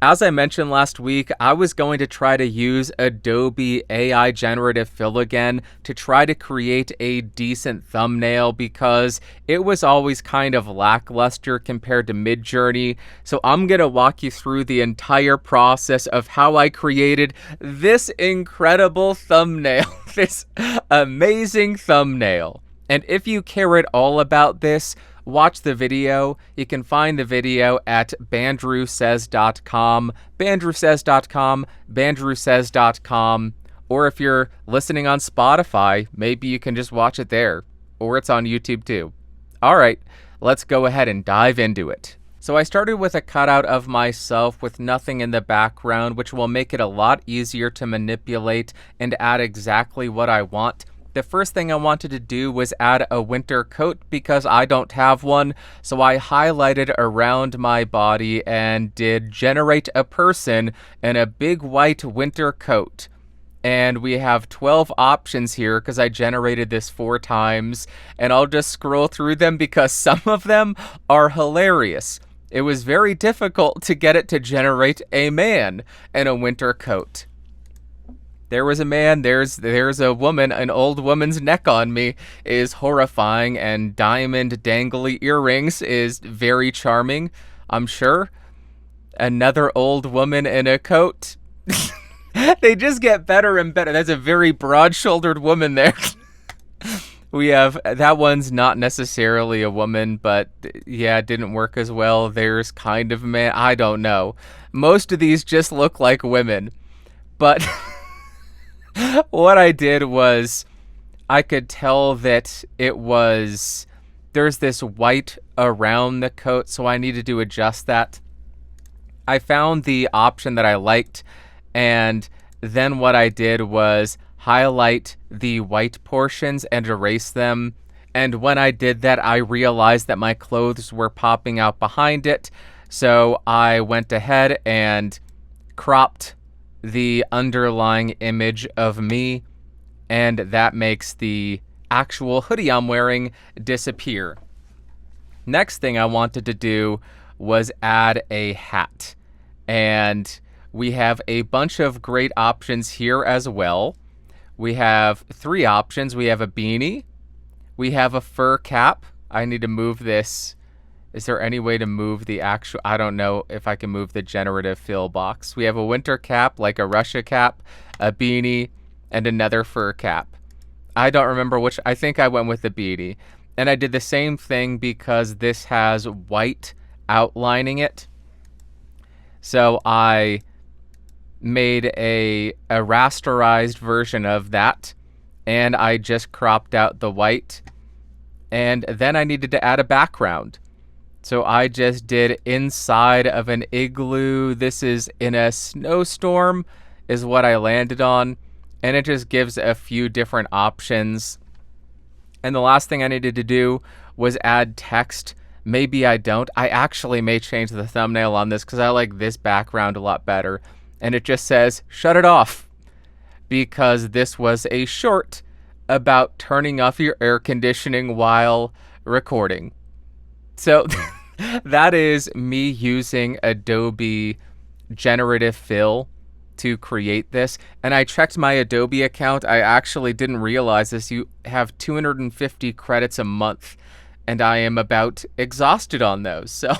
As I mentioned last week, I was going to try to use Adobe AI Generative Fill again to try to create a decent thumbnail because it was always kind of lackluster compared to Midjourney. So I'm going to walk you through the entire process of how I created this incredible thumbnail, this amazing thumbnail. And if you care at all about this, watch the video. You can find the video at bandrewsays.com, bandrewsays.com, or if you're listening on Spotify, maybe you can just watch it there, or it's on YouTube too. All right, let's go ahead and dive into it. So I started with a cutout of myself with nothing in the background, which will make it a lot easier to manipulate and add exactly what I want. The first thing I wanted to do was add a winter coat because I don't have one, so I highlighted around my body and did generate a person in a big white winter coat. And we have 12 options here because I generated this 4 times, and I'll just scroll through them because some of them are hilarious. It was very difficult to get it to generate a man in a winter coat. There was a man, there's a woman, an old woman's neck on me is horrifying, and diamond dangly earrings is very charming, I'm sure. Another old woman in a coat. They just get better and better. That's a very broad-shouldered woman there. We have, that one's not necessarily a woman, but yeah, it didn't work as well. There's kind of a man, I don't know. Most of these just look like women, but... What I did was I could tell that there's this white around the coat, so I needed to adjust that. I found the option that I liked, and then what I did was highlight the white portions and erase them. And when I did that, I realized that my clothes were popping out behind it, so I went ahead and cropped the underlying image of me, and that makes the actual hoodie I'm wearing disappear. Next thing I wanted to do was add a hat, and we have a bunch of great options here as well. We have 3 options. We have a beanie, we have a fur cap. I need to move this. Is there any way to move the actual... I don't know if I can move the generative fill box. We have a winter cap, like a Russia cap, a beanie, and another fur cap. I don't remember which... I think I went with the beanie. And I did the same thing because this has white outlining it. So I made a rasterized version of that, and I just cropped out the white. And then I needed to add a background. So I just did inside of an igloo. This is in a snowstorm is what I landed on. And it just gives a few different options. And the last thing I needed to do was add text. Maybe I don't. I actually may change the thumbnail on this because I like this background a lot better. And it just says, shut it off. Because this was a short about turning off your air conditioning while recording. So that is me using Adobe Generative Fill to create this. And I checked my Adobe account. I actually didn't realize this. You have 250 credits a month, and I am about exhausted on those. So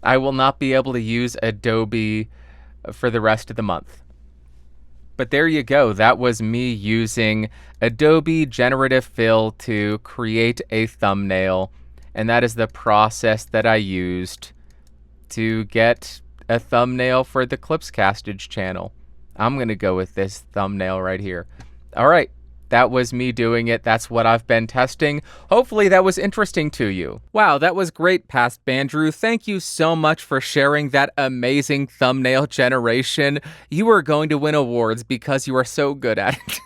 I will not be able to use Adobe for the rest of the month. But there you go. That was me using Adobe Generative Fill to create a thumbnail. And that is the process that I used to get a thumbnail for the Clipscastage channel. I'm going to go with this thumbnail right here. All right, that was me doing it. That's what I've been testing. Hopefully that was interesting to you. Wow, that was great, Past Bandrew. Thank you so much for sharing that amazing thumbnail generation. You are going to win awards because you are so good at it.